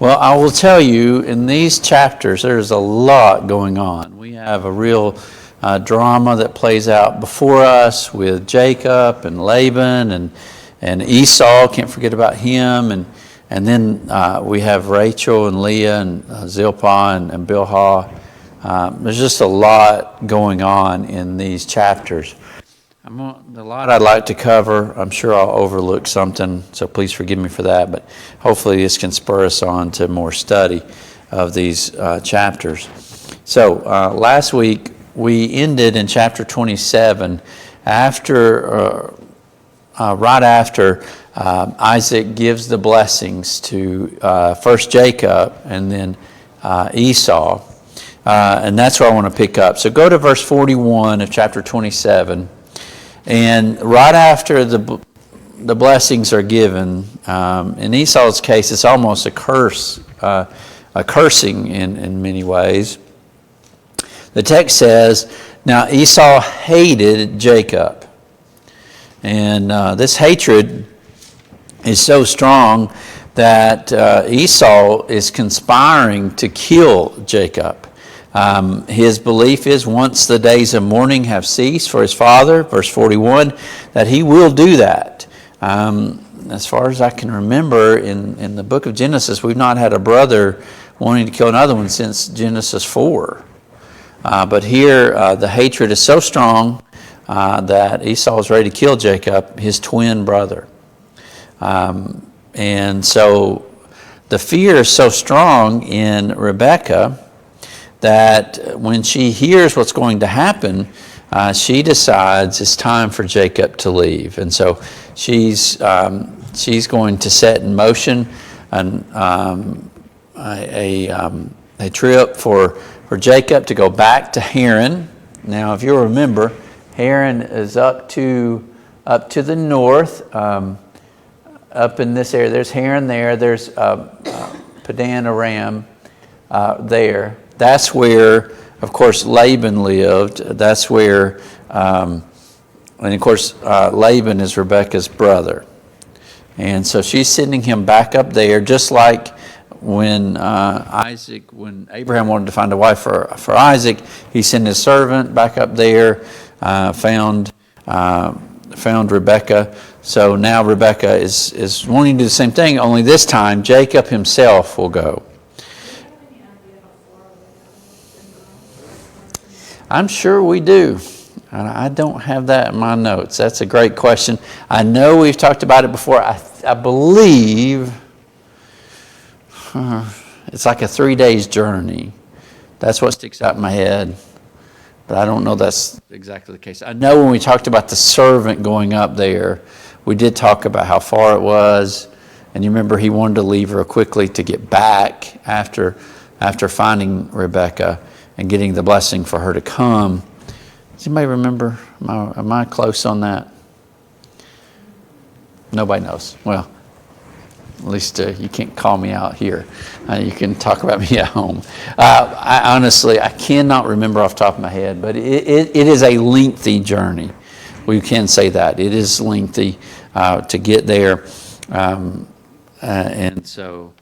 Well, I will tell you, in these chapters, there's a lot going on. We have a real drama that plays out before us with Jacob and Laban and Esau. Can't forget about him. And then we have Rachel and Leah and Zilpah and Bilhah. There's just a lot going on in these chapters. A lot I'd like to cover. I'm sure I'll overlook something, so please forgive me for that. But hopefully this can spur us on to more study of these chapters. So last week we ended in chapter 27 right after Isaac gives the blessings to first Jacob and then Esau. And that's where I want to pick up. So go to verse 41 of chapter 27. And right after the blessings are given, in Esau's case, it's almost a curse, a cursing in many ways. The text says, now Esau hated Jacob. And this hatred is so strong that Esau is conspiring to kill Jacob. His belief is once the days of mourning have ceased for his father, verse 41, that he will do that. As far as I can remember, in the book of Genesis, we've not had a brother wanting to kill another one since Genesis 4. But here, the hatred is so strong that Esau is ready to kill Jacob, his twin brother. And so the fear is so strong in Rebekah that when she hears what's going to happen, she decides it's time for Jacob to leave. And so she's going to set in motion a trip for Jacob to go back to Haran. Now, if you'll remember, Haran is up to the north, up in this area. There's Haran there. There's Padan Aram there. That's where, of course, Laban lived. That's where, and of course, Laban is Rebekah's brother. And so she's sending him back up there, just like when Abraham wanted to find a wife for Isaac, he sent his servant back up there, found Rebekah. So now Rebekah is wanting to do the same thing, only this time Jacob himself will go. I'm sure we do. I don't have that in my notes. That's a great question. I know we've talked about it before. I believe it's like a 3 days journey. That's what sticks out in my head. But I don't know that's exactly the case. I know when we talked about the servant going up there, we did talk about how far it was. And you remember he wanted to leave real quickly to get back after finding Rebekah and getting the blessing for her to come. Does anybody remember? Am I close on that? Nobody knows. Well, at least you can't call me out here. You can talk about me at home. I honestly cannot remember off the top of my head, but it is a lengthy journey. We can say that. It is lengthy to get there. And so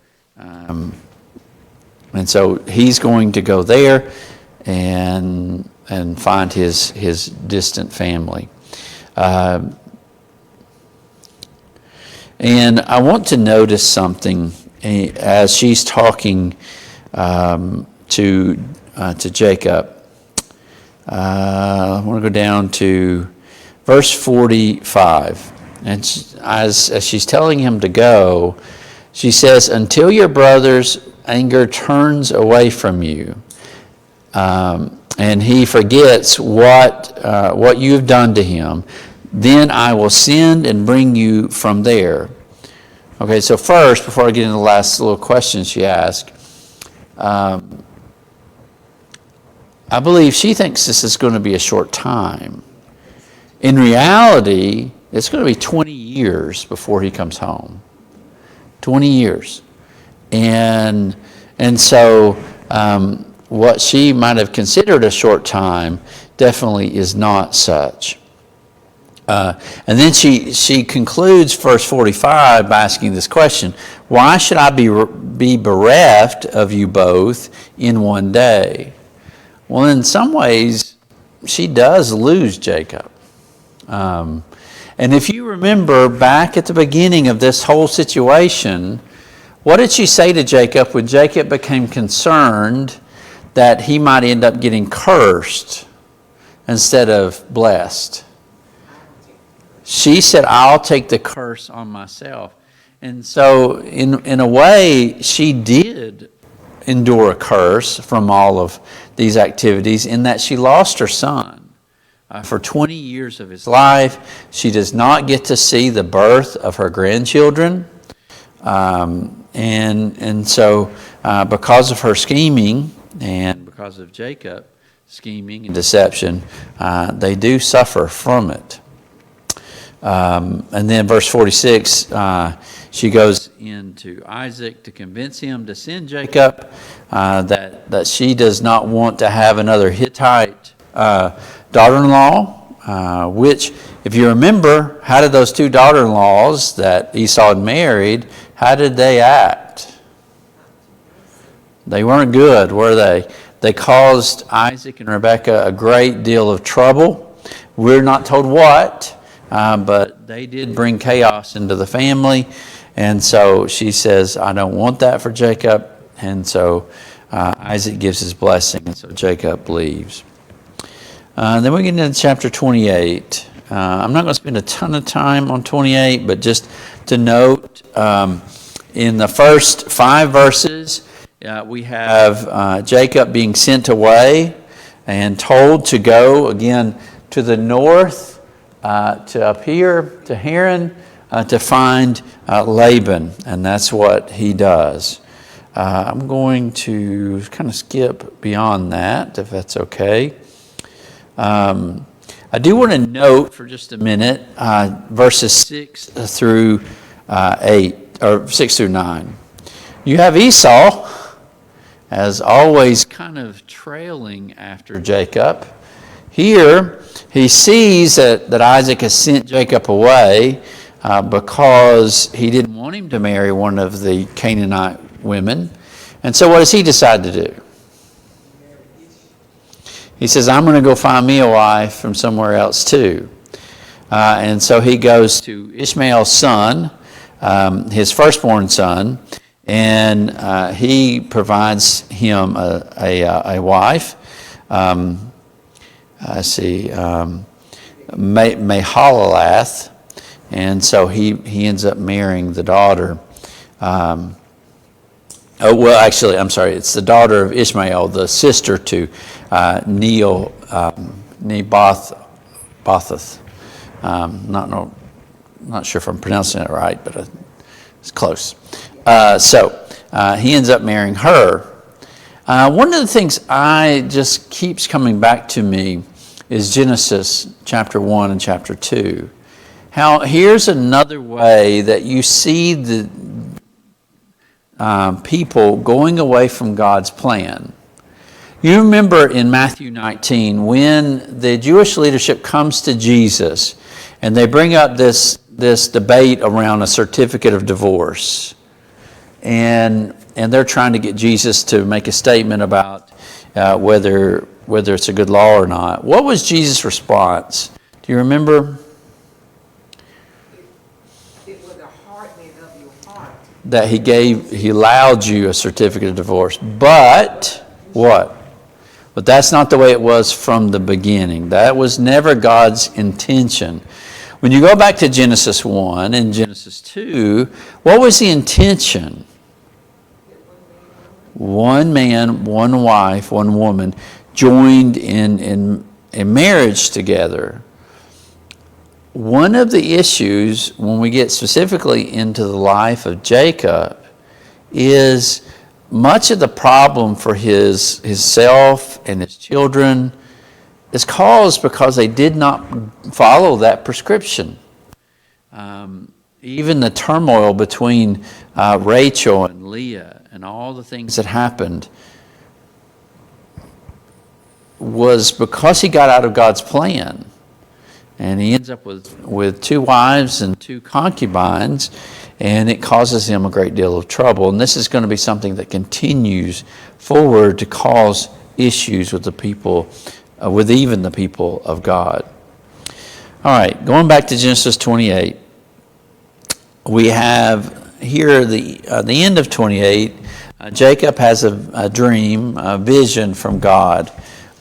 he's going to go there and find his distant family. And I want to notice something as she's talking to Jacob. I want to go down to verse 45. And as she's telling him to go, she says, until your brother's anger turns away from you, and he forgets what you've done to him, then I will send and bring you from there. Okay, so first, before I get into the last little question she asked, I believe she thinks this is going to be a short time. In reality, it's going to be 20 years before he comes home. 20 years. And so what she might have considered a short time definitely is not such. And then she concludes verse 45 by asking this question: why should I be be bereft of you both in one day. Well, in some ways, she does lose Jacob. And if you remember back at the beginning of this whole situation, what did she say to Jacob when Jacob became concerned that he might end up getting cursed instead of blessed? She said, I'll take the curse on myself. And so in a way, she did endure a curse from all of these activities in that she lost her son. For 20 years of his life, she does not get to see the birth of her grandchildren. And so because of her scheming and because of Jacob scheming and deception, they do suffer from it. And then verse 46, she goes into Isaac to convince him to send Jacob, that she does not want to have another Hittite daughter-in-law, which, if you remember, how did those two daughter-in-laws that Esau had married, how did they act? They weren't good, were they? They caused Isaac and Rebekah a great deal of trouble. We're not told what, but they did bring chaos into the family. And so she says, I don't want that for Jacob. And so Isaac gives his blessing, and so Jacob leaves. Then we get into chapter 28. I'm not going to spend a ton of time on 28, but just to note, in the first 5 verses, we have Jacob being sent away and told to go again to the north, to up here, to Haran, to find Laban, and that's what he does. I'm going to kind of skip beyond that, if that's okay. I do want to note for just a minute verses 6 through 8, or 6 through 9. You have Esau, as always, kind of trailing after Jacob. Here, he sees that Isaac has sent Jacob away because he didn't want him to marry one of the Canaanite women. And so what does he decide to do? He says, I'm going to go find me a wife from somewhere else too. And so he goes to Ishmael's son, his firstborn son, and he provides him a wife. I see, Mahalalath, and so he ends up marrying the daughter. It's the daughter of Ishmael, the sister to Nebaioth. Not sure if I'm pronouncing it right, but it's close. So he ends up marrying her. One of the things just keeps coming back to me is Genesis chapter 1 and chapter 2. How here's another way that you see the people going away from God's plan. You remember in Matthew 19 when the Jewish leadership comes to Jesus and they bring up this debate around a certificate of divorce. And they're trying to get Jesus to make a statement about whether it's a good law or not. What was Jesus' response? Do you remember? It was a hardening of your heart. That he allowed you a certificate of divorce. But what? But that's not the way it was from the beginning. That was never God's intention. When you go back to Genesis 1 and Genesis 2, what was the intention? One man, one wife, one woman joined in marriage together. One of the issues when we get specifically into the life of Jacob is much of the problem for his self and his children is caused because they did not follow that prescription. Even the turmoil between Rachel and Leah and all the things that happened was because he got out of God's plan. And he ends up with 2 wives and 2 concubines. and it causes him a great deal of trouble. And this is going to be something that continues forward to cause issues with the people, with even the people of God. All right, going back to Genesis 28, we have here the end of 28. Jacob has a dream, a vision from God.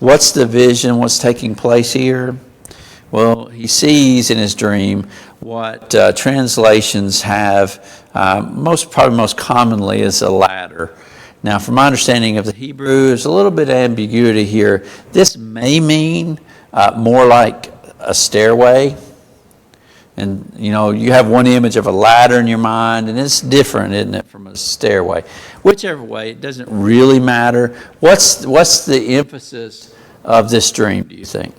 What's the vision? What's taking place here? Well, he sees in his dream what translations have probably most commonly as a ladder. Now, from my understanding of the Hebrew, there's a little bit of ambiguity here. This may mean more like a stairway. And, you have one image of a ladder in your mind, and it's different, isn't it, from a stairway? Whichever way, it doesn't really matter. What's the emphasis of this dream, do you think?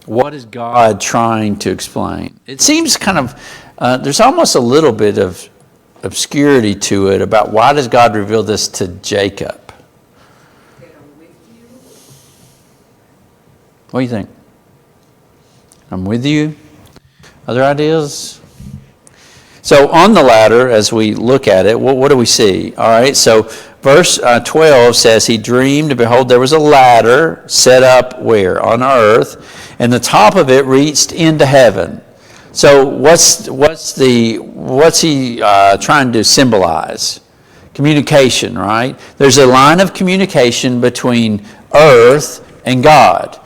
What is God trying to explain? It seems kind of, there's almost a little bit of obscurity to it about why does God reveal this to Jacob? That I'm with you. What do you think? I'm with you. Other ideas? So on the ladder, as we look at it, what do we see? All right, so verse 12 says, he dreamed, and behold, there was a ladder set up where? On earth, and the top of it reached into heaven. So what's he trying to symbolize? Communication, right? There's a line of communication between earth and God.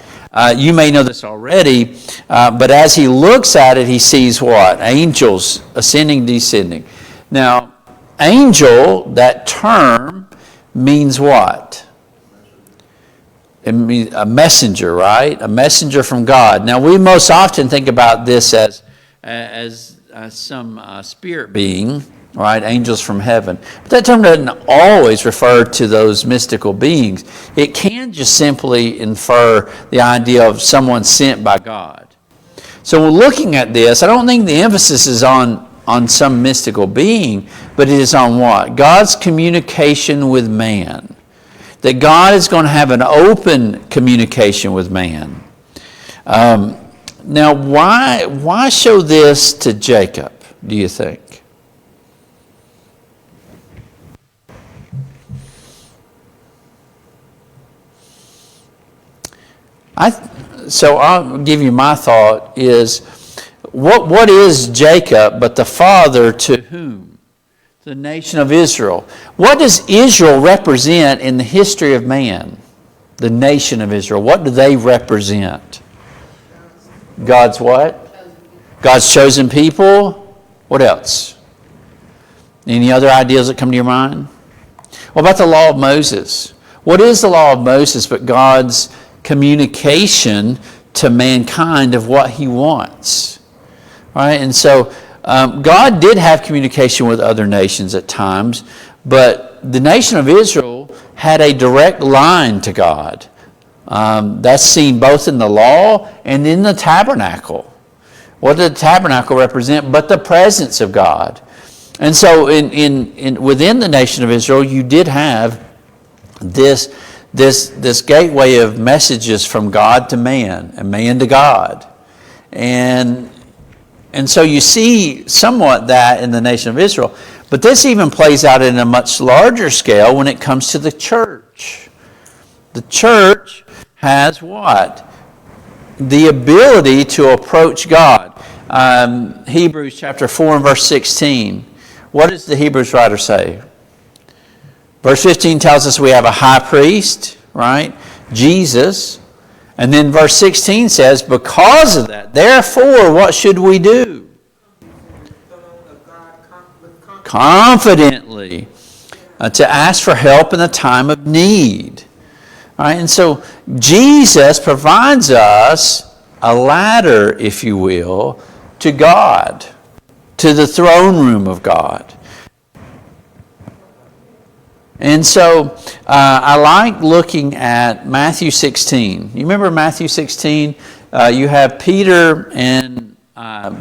You may know this already, but as he looks at it, he sees what? Angels ascending, descending. Now, angel, that term, means what? It means a messenger, right? A messenger from God. Now, we most often think about this as some spirit being, right? Angels from heaven. But that term doesn't always refer to those mystical beings. It can just simply infer the idea of someone sent by God. So when looking at this, I don't think the emphasis is on some mystical being, but it is on what? God's communication with man. That God is going to have an open communication with man. Now, why show this to Jacob, do you think? So I'll give you my thought is, what is Jacob but the father to whom? The nation of Israel. What does Israel represent in the history of man? The nation of Israel. What do they represent? God's what? God's chosen people. What else? Any other ideas that come to your mind? What about the law of Moses? What is the law of Moses but God's communication to mankind of what he wants? Right? And so God did have communication with other nations at times, but the nation of Israel had a direct line to God. That's seen both in the law and in the tabernacle. What did the tabernacle represent but the presence of God? And so within the nation of Israel, you did have this gateway of messages from God to man and man to God. And so you see somewhat that in the nation of Israel. But this even plays out in a much larger scale when it comes to the church. The church has what? The ability to approach God. Hebrews chapter 4 and verse 16. What does the Hebrews writer say? Verse 15 tells us we have a high priest, right? Jesus. And then verse 16 says, because of that, therefore, what should we do? Confidently. To ask for help in the time of need. All right, and so Jesus provides us a ladder, if you will, to God, to the throne room of God. And so I like looking at Matthew 16. You remember Matthew 16? You have Peter, and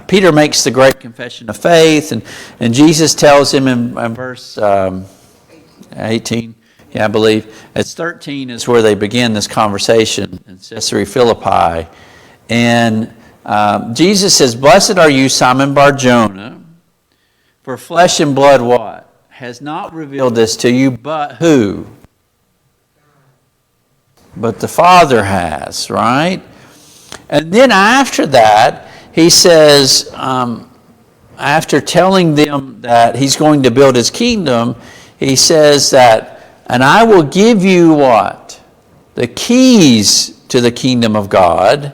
Peter makes the great confession of faith, and Jesus tells him in verse 18, I believe. It's 13 is where they begin this conversation in Caesarea Philippi. And Jesus says, "Blessed are you, Simon Bar-Jonah, for flesh and blood," what? "Has not revealed this to you, but" who? "But the Father has," right? And then after that, he says, after telling them that he's going to build his kingdom, he says that, "And I will give you" what? "The keys to the kingdom of God.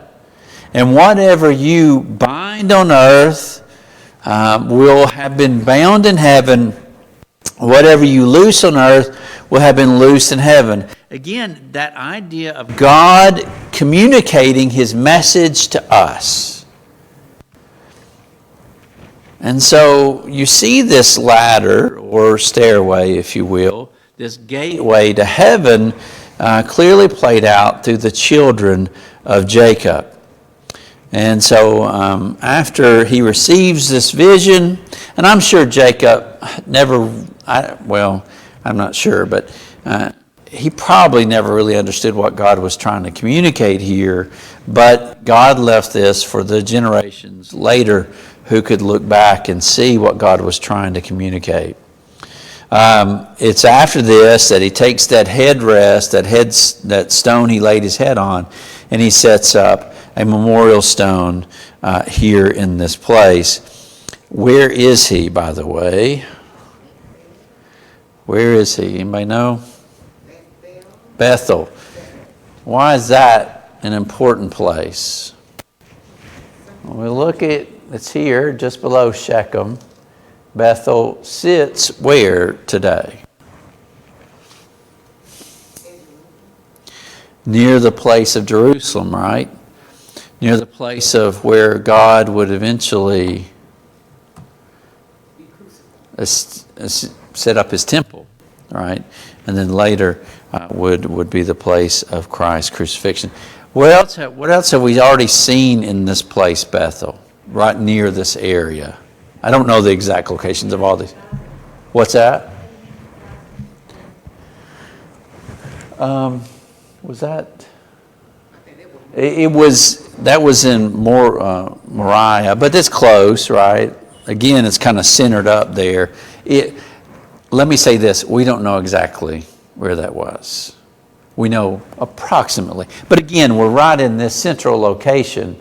And whatever you bind on earth will have been bound in heaven. Whatever you loose on earth will have been loosed in heaven." Again, that idea of God communicating his message to us. And so you see this ladder, or stairway, if you will, this gateway to heaven clearly played out through the children of Jacob. And so after he receives this vision, and I'm sure Jacob never, I'm not sure, but he probably never really understood what God was trying to communicate here, but God left this for the generations later who could look back and see what God was trying to communicate. It's after this that he takes that headrest, that stone he laid his head on, and he sets up a memorial stone here in this place. Where is he, by the way? Where is he? Anybody know? Bethel. Why is that an important place? When we look at, it's here, just below Shechem. Bethel sits where today? Near the place of Jerusalem, right? Near the place of where God would eventually set up his temple, right? And then later would be the place of Christ's crucifixion. What else have we already seen in this place, Bethel, right near this area? I don't know the exact locations of all these. What's that? Was that? That was in Moriah, but it's close, right? Again, it's kind of centered up there. Let me say this: we don't know exactly where that was. We know approximately, but again, we're right in this central location.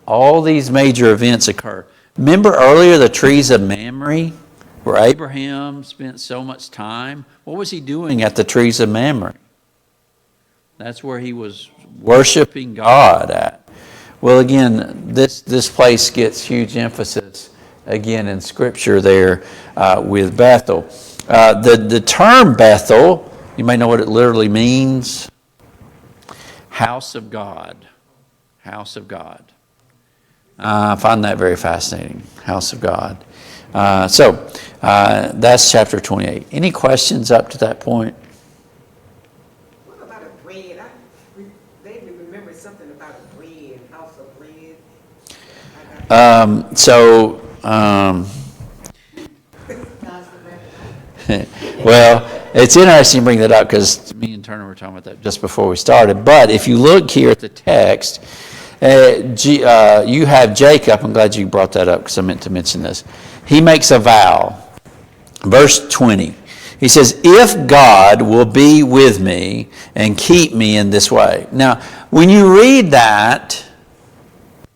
All these major events occur. Remember earlier the trees of Mamre, where Abraham spent so much time? What was he doing at the trees of Mamre? That's where he was worshiping God at. Well, again, this place gets huge emphasis, again, in Scripture there with Bethel. The term Bethel, you may know what it literally means. House of God. House of God. I find that very fascinating. House of God. So that's chapter 28. Any questions up to that point? What about a bread? I vaguely remember something about a bread, house of bread. Well, it's interesting you bring that up because me and Turner were talking about that just before we started. But if you look here at the text, you have Jacob. I'm glad you brought that up because I meant to mention this. He makes a vow. Verse 20. He says, "If God will be with me and keep me in this way." Now, when you read that,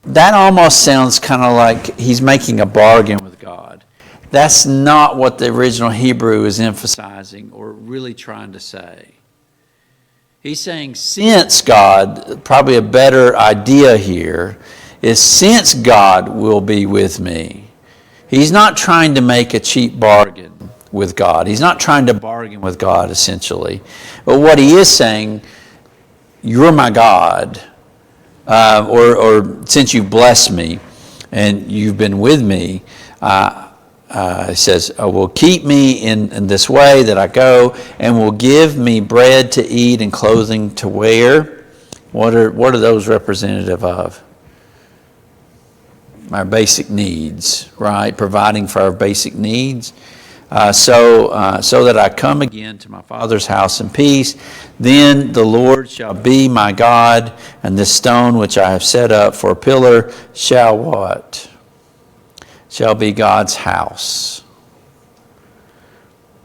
that almost sounds kind of like he's making a bargain with God. That's not what the original Hebrew is emphasizing or really trying to say. He's saying, since God, probably a better idea here, is since God will be with me. He's not trying to make a cheap bargain with God. He's not trying to bargain with God, essentially. But what he is saying, you're my God, or since you blessed me and you've been with me, he says, will keep me in this way that I go, and will give me bread to eat and clothing to wear. What are those representative of? Our basic needs, right? Providing for our basic needs. so that I come again to my Father's house in peace. Then the Lord shall be my God, and this stone which I have set up for a pillar shall what? Shall be God's house.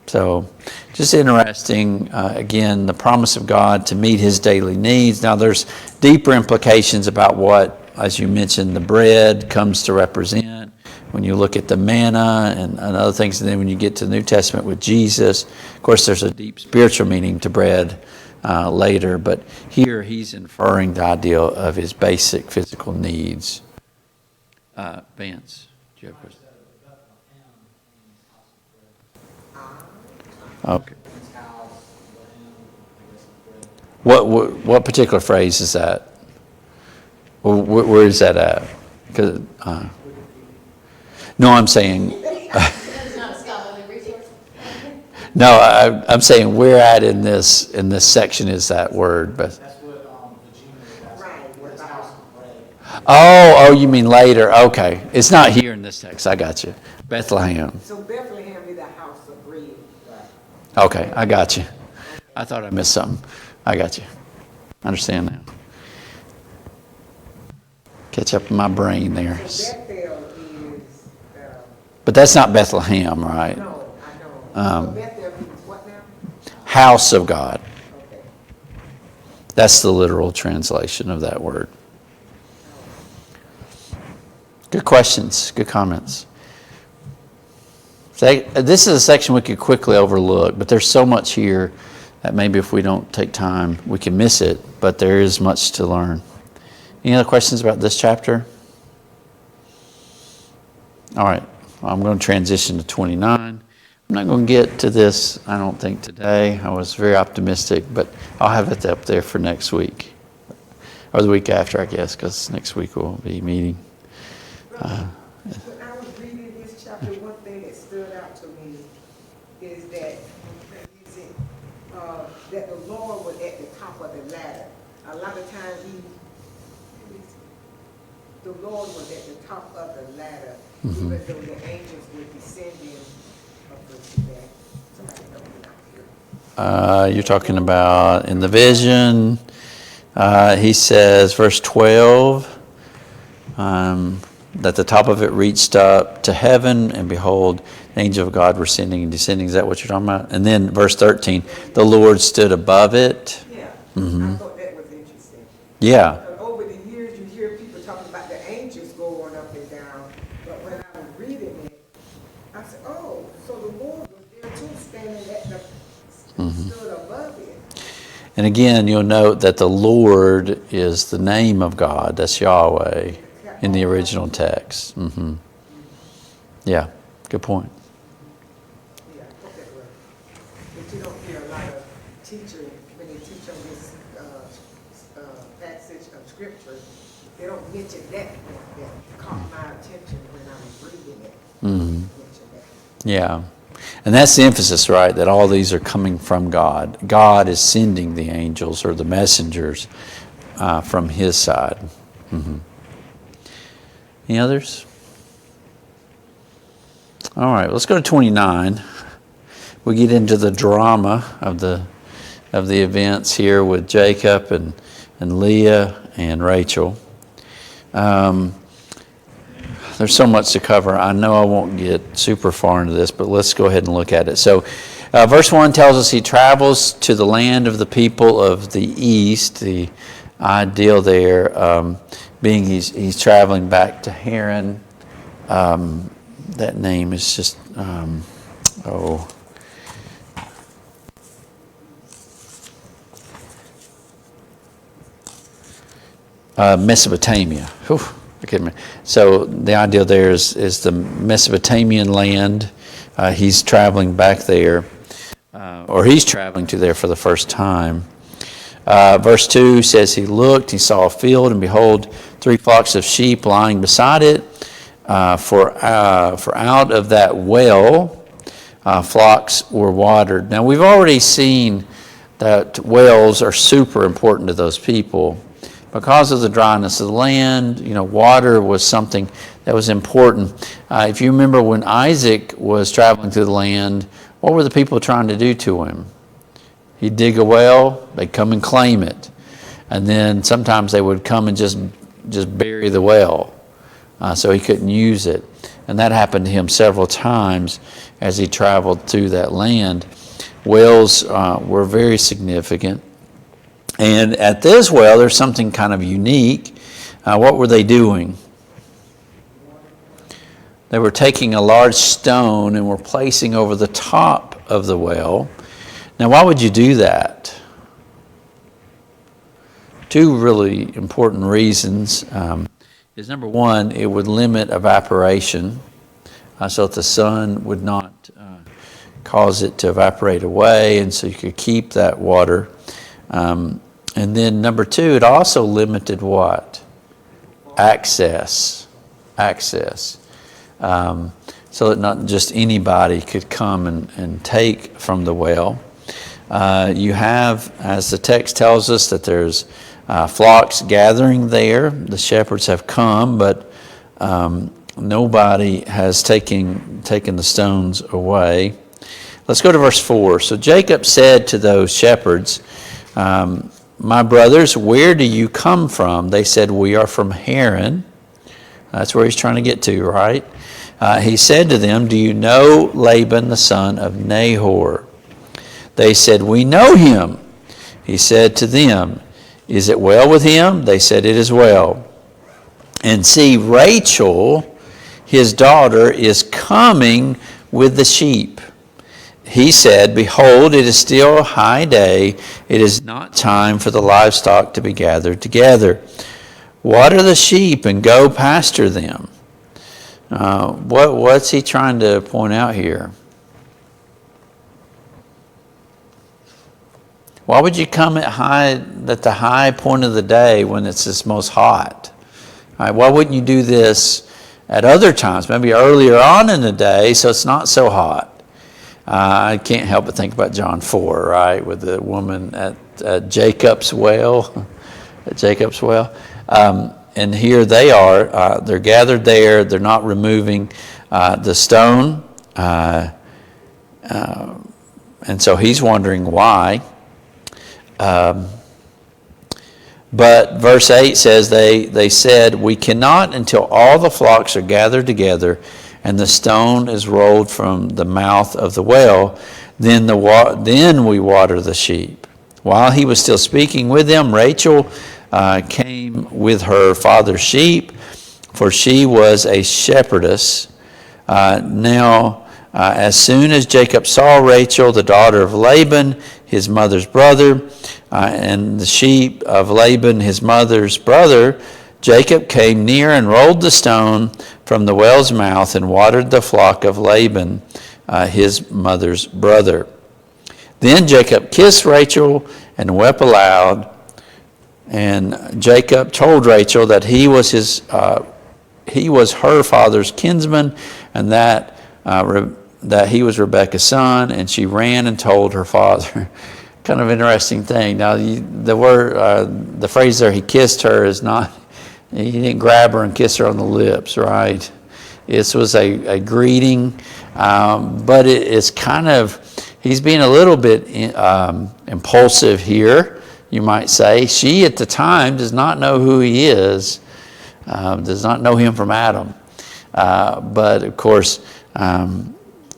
So, just interesting, again, the promise of God to meet his daily needs. Now, there's deeper implications about what, as you mentioned, the bread comes to represent. When you look at the manna and other things, and then when you get to the New Testament with Jesus, of course, there's a deep spiritual meaning to bread later, but here he's inferring the idea of his basic physical needs. Vance, do you have a question? Okay. What particular phrase is that? Where is that at? Because no, I'm saying. It's not a scholarly resource. No, I'm saying where at in this section is that word, but. That's what Virginia was Right, asking. what His about- house of bread. Oh, you mean later? Okay, it's not here in this text. I got you. Bethlehem. So Bethlehem is the house of bread. Okay, I got you. I thought I missed something. I got you. I understand now. Catch up in my brain there. So Bethel is, But that's not Bethlehem, right? no, I know. Um, So Bethel means what now? House of God. Okay. That's the literal translation of that word. Good questions, good comments. This is a section we could quickly overlook, but there's so much here that maybe if we don't take time, we can miss it, but there is much to learn. Any other questions about this chapter? All right, I'm going to transition to 29. I'm not going to get to this, I don't think, today. I was very optimistic, but I'll have it up there for next week. Or the week after, I guess, because next week we'll be meeting. When I was reading this chapter, one thing that stood out to me is that, that the Lord was at the top of the ladder. A lot of times the Lord was at the top of the ladder, even though the angels were descending up to that. Somebody help me out here. You're talking about in the vision, he says, verse 12, that the top of it reached up to heaven, and behold, the angel of God were ascending and descending. Is that what you're talking about? And then verse 13, the Lord stood above it. Yeah, Mhm. I thought that was interesting. Yeah, Over the years, you hear people talking about the angels going up and down, but when I was reading it, I said, oh, so the Lord was there too, standing at the, stood above it. and again, you'll note that the Lord is the name of God. That's Yahweh in the original text. Yeah, good point. Yeah, I thought that was, but you don't hear a lot of teachers, when they teach on this passage of scripture, they don't mention that caught my attention when I was reading it. Mention that. Yeah. And that's the emphasis, right? That all these are coming from God. God is sending the angels or the messengers from his side. Any others? All right, let's go to 29. We get into the drama of the events here with Jacob and Leah and Rachel. There's so much to cover. I know I won't get super far into this, but let's go ahead and look at it. So verse 1 tells us he travels to the land of the people of the east. The ideal there being he's traveling back to Haran. That name is just, Mesopotamia. Whew. So the idea there is the Mesopotamian land. He's traveling back there, or he's traveling to there for the first time. Verse 2 says he looked, he saw a field, and behold, 3 flocks of sheep lying beside it. For out of that well, flocks were watered. Now we've already seen that wells are super important to those people. because of the dryness of the land, water was something that was important. If you remember when Isaac was traveling through the land, what were the people trying to do to him? He'd dig a well, they'd come and claim it. And then sometimes they would come and just bury the well, so he couldn't use it. And that happened to him several times as he traveled through that land. Wells were very significant. And at this well, there's something kind of unique. What were they doing? They were taking a large stone and were placing over the top of the well. Now, why would you do that? Two really important reasons. Is number one, it would limit evaporation so that the sun would not cause it to evaporate away, and so you could keep that water. And then number two, it also limited what? Access. So that not just anybody could come and take from the well. You have, as the text tells us, that there's flocks gathering there. The shepherds have come, but nobody has taken the stones away. Let's go to verse 4. So Jacob said to those shepherds, my brothers, where do you come from? They said, we are from Haran. That's where he's trying to get to, right? He said to them, do you know Laban, the son of Nahor? They said, we know him. He said to them, is it well with him? They said, it is well. And see, Rachel, his daughter, is coming with the sheep. He said, behold, it is still high day. It is not time for the livestock to be gathered together. Water the sheep and go pasture them. What's he trying to point out here? Why would you come at the high point of the day when it's this most hot? All right, why wouldn't you do this at other times, maybe earlier on in the day, so it's not so hot? I can't help but think about John 4, right, with the woman at Jacob's well. And here they are. They're gathered there. They're not removing the stone. And so he's wondering why. But verse 8 says, they said, we cannot until all the flocks are gathered together and the stone is rolled from the mouth of the well, then we water the sheep. While he was still speaking with them, Rachel came with her father's sheep, for she was a shepherdess. As soon as Jacob saw Rachel, the daughter of Laban, his mother's brother, and the sheep of Laban, his mother's brother, Jacob came near and rolled the stone from the well's mouth and watered the flock of Laban, his mother's brother. Then Jacob kissed Rachel and wept aloud. And Jacob told Rachel that he was her father's kinsman, and that he was Rebekah's son. And she ran and told her father. Kind of interesting thing. Now the phrase there, he kissed her, is not. He didn't grab her and kiss her on the lips, right? This was a greeting, but it's kind of, he's being a little bit impulsive here, you might say. She at the time does not know who he is, does not know him from Adam. But of course,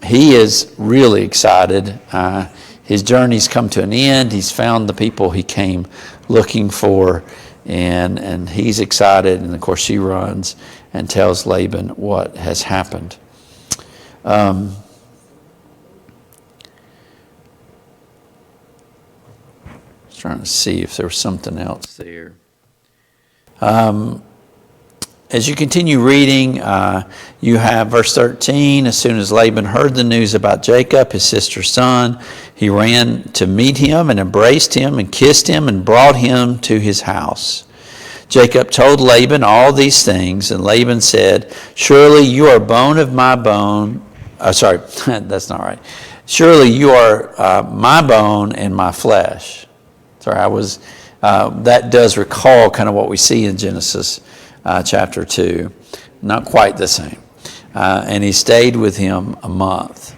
he is really excited. His journey's come to an end. He's found the people he came looking for. And he's excited, and of course she runs and tells Laban what has happened. Just trying to see if there was something else there. As you continue reading, you have verse 13. As soon as Laban heard the news about Jacob, his sister's son, he ran to meet him and embraced him and kissed him and brought him to his house. Jacob told Laban all these things, and Laban said, surely you are bone of my bone. Sorry, that's not right. Surely you are my bone and my flesh. Sorry, that does recall kind of what we see in Genesis chapter 2. Not quite the same. And he stayed with him a month.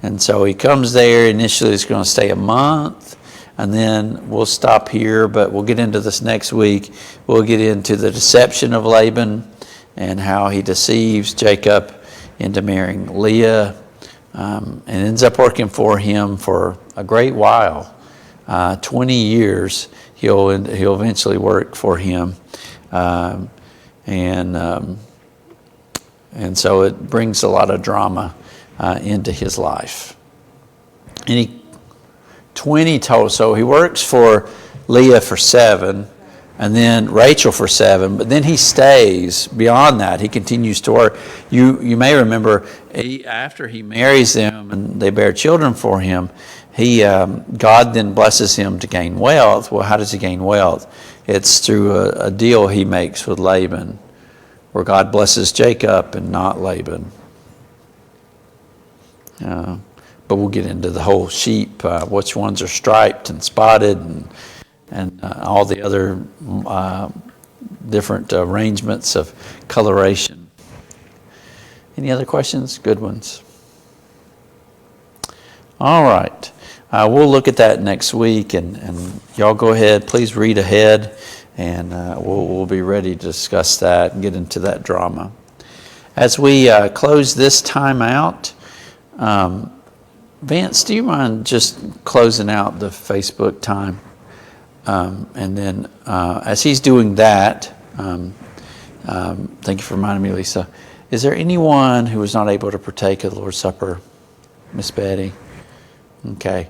And so he comes there. Initially, he's going to stay a month. And then we'll stop here, but we'll get into this next week. We'll get into the deception of Laban and how he deceives Jacob into marrying Leah, and ends up working for him for a great while. 20 years he'll eventually work for him. And so it brings a lot of drama into his life. And 20 total. So he works for Leah for 7, and then Rachel for 7, but then he stays beyond that. He continues to work. You may remember, after he marries them and they bear children for him, God then blesses him to gain wealth. Well, how does he gain wealth? It's through a deal he makes with Laban, where God blesses Jacob and not Laban. But we'll get into the whole sheep, which ones are striped and spotted, and all the other different arrangements of coloration. Any other questions? Good ones. All right. We'll look at that next week, and y'all go ahead. Please read ahead, and we'll be ready to discuss that and get into that drama. As we close this time out, Vance, do you mind just closing out the Facebook time? And then as he's doing that, thank you for reminding me, Lisa. Is there anyone who was not able to partake of the Lord's Supper? Miss Betty? Okay.